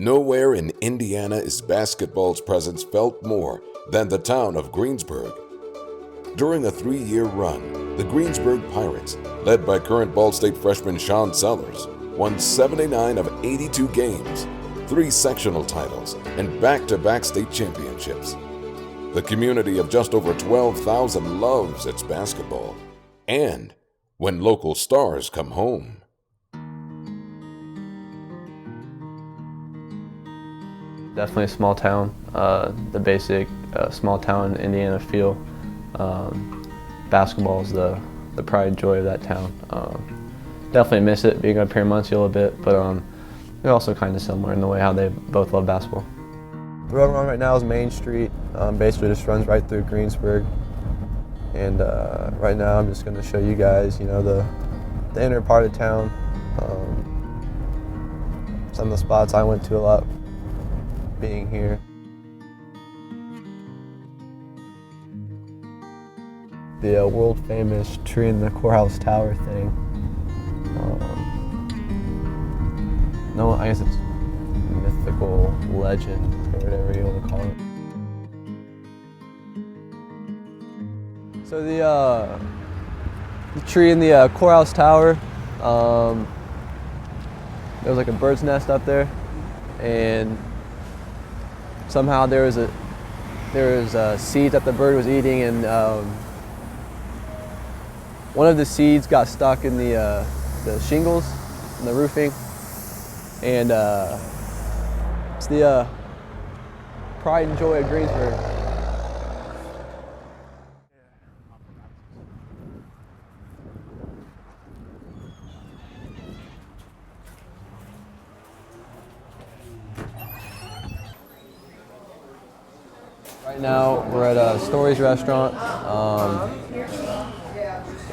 Nowhere in Indiana is basketball's presence felt more than the town of Greensburg. During a 3-year run, the Greensburg Pirates, led by current Ball State freshman Sean Sellers, won 79 of 82 games, 3 sectional titles, and back-to-back state championships. The community of just over 12,000 loves its basketball, and when local stars come home. Definitely a small town, the basic small town Indiana feel. Basketball is the pride and joy of that town. Definitely miss it being up here in Muncie a little bit, but they're also kind of similar in the way how they both love basketball. The road run right now is Main Street. Basically just runs right through Greensburg. And right now I'm just going to show you guys, the inner part of town. Some of the spots I went to a lot being here. The world famous tree in the courthouse tower thing. No, I guess it's mythical legend or whatever you want to call it. So the tree in the courthouse tower, there was like a bird's nest up there, and somehow there was seeds that the bird was eating, and one of the seeds got stuck in the shingles in the roofing, and it's the pride and joy of Greensburg. Right now we're at a Stories restaurant.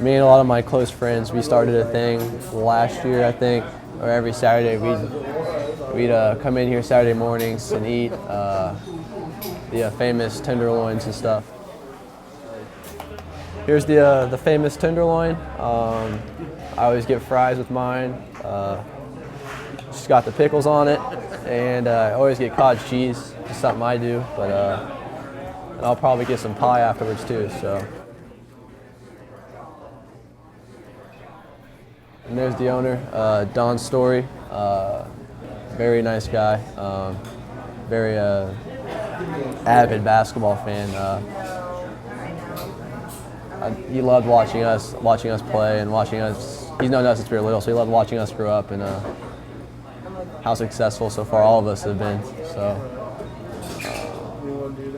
Me and a lot of my close friends, we started a thing last year, I think, or every Saturday we'd come in here Saturday mornings and eat the famous tenderloins and stuff. Here's the famous tenderloin. I always get fries with mine. Just got the pickles on it, and I always get cottage cheese. It's something I do, but I'll probably get some pie afterwards too. So. And there's the owner, Don Story. Very nice guy. Very avid basketball fan. He loved watching us play and watching us. He's known us since we were little, so he loved watching us grow up and how successful so far all of us have been. So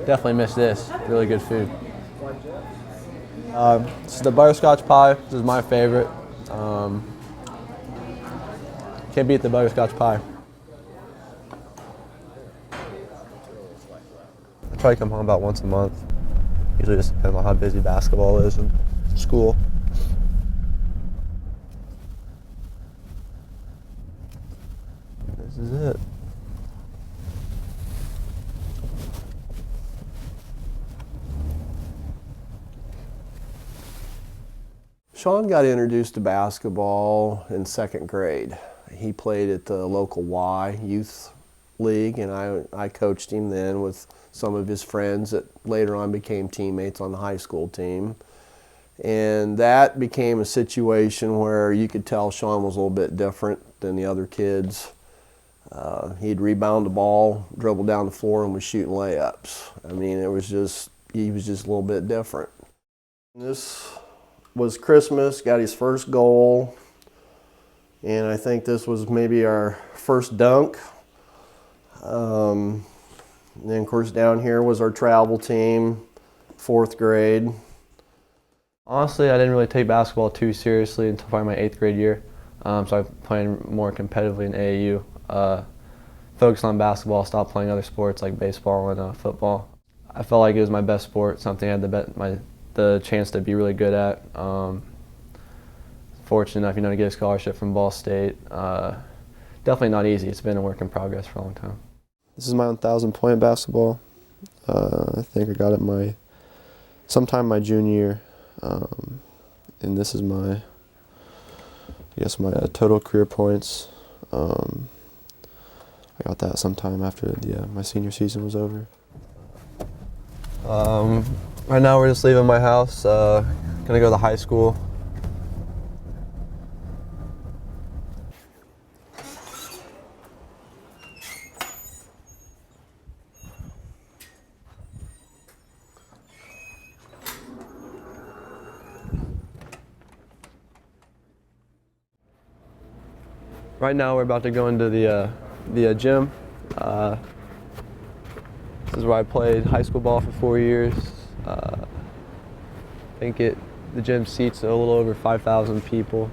definitely miss this. Really good food. This is the butterscotch pie. This is my favorite. Can't beat the butterscotch pie. I try to come home about once a month. Usually just depends on how busy basketball is in school. This is it. Sean got introduced to basketball in 2nd grade. He played at the local Y youth league, and I coached him then with some of his friends that later on became teammates on the high school team. And that became a situation where you could tell Sean was a little bit different than the other kids. He'd rebound the ball, dribble down the floor, and was shooting layups. I mean, he was just a little bit different. This was Christmas, got his first goal, and I think this was maybe our first dunk. And then of course down here was our travel team, 4th grade. Honestly, I didn't really take basketball too seriously until probably my 8th grade year. So I played more competitively in AAU. Focused on basketball, stopped playing other sports like baseball and football. I felt like it was my best sport, something I had the chance to be really good at. Fortunate enough, to get a scholarship from Ball State. Definitely not easy. It's been a work in progress for a long time. This is my 1,000-point basketball. I think I got it sometime my junior year, and this is my total career points. I got that sometime after my senior season was over. Right now we're just leaving my house, gonna go to high school. Right now we're about to go into the gym. This is where I played high school ball for 4 years. I think the gym seats a little over 5,000 people.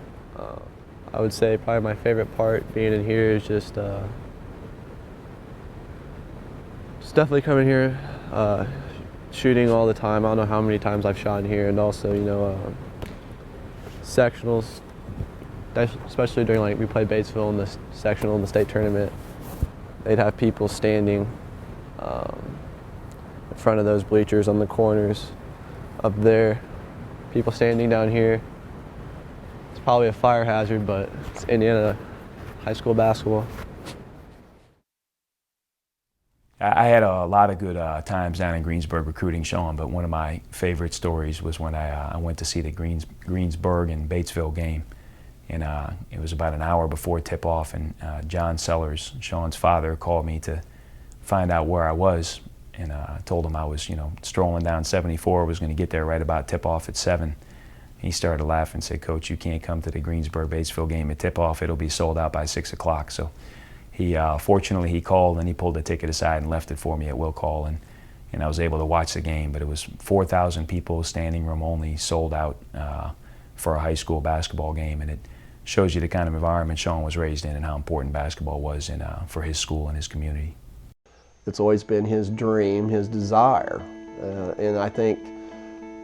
I would say probably my favorite part being in here is just definitely coming here, shooting all the time. I don't know how many times I've shot in here, and also, you know, sectionals, especially during, like, we played Batesville in the sectional in the state tournament. They'd have people standing in front of those bleachers on the corners up there, people standing down here. It's probably a fire hazard, but it's Indiana high school basketball. I had a lot of good times down in Greensburg recruiting Sean, but one of my favorite stories was when I went to see the Greensburg and Batesville game. And it was about an hour before tip-off, and John Sellers, Sean's father, called me to find out where I was, and told him I was, you know, strolling down 74, was going to get there right about tip-off at 7. He started laughing and said, "Coach, you can't come to the Greensburg-Batesville game at tip-off. It'll be sold out by 6 o'clock." So he, fortunately, he called and he pulled the ticket aside and left it for me at will call, and I was able to watch the game. But it was 4,000 people, standing room only, sold out for a high school basketball game, and it shows you the kind of environment Sean was raised in and how important basketball was for his school and his community. It's always been his dream, his desire. And I think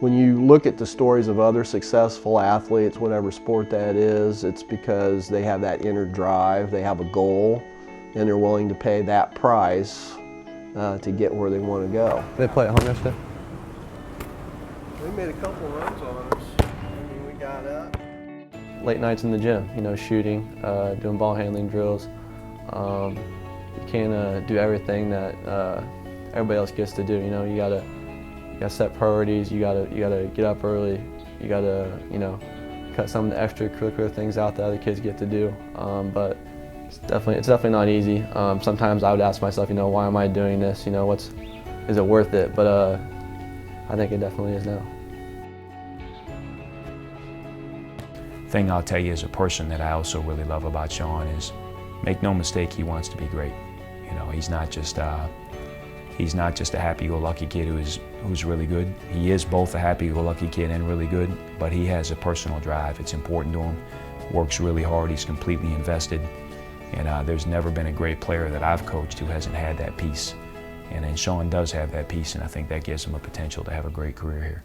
when you look at the stories of other successful athletes, whatever sport that is, it's because they have that inner drive, they have a goal, and they're willing to pay that price to get where they want to go. They play at home yesterday? We made a couple runs on us. I mean, we got up. Late nights in the gym, you know, shooting, doing ball handling drills. You can't do everything that everybody else gets to do. You know, you gotta set priorities. You gotta get up early. You gotta, you know, cut some of the extracurricular things out that other kids get to do. But it's definitely not easy. Sometimes I would ask myself, you know, why am I doing this? You know, is it worth it? But I think it definitely is now. Thing I'll tell you as a person that I also really love about Sean is, make no mistake, he wants to be great. You know, he's not just a happy-go-lucky kid who's really good. He is both a happy-go-lucky kid and really good, but he has a personal drive. It's important to him. Works really hard. He's completely invested, and there's never been a great player that I've coached who hasn't had that piece. And Sean does have that piece, and I think that gives him a potential to have a great career here.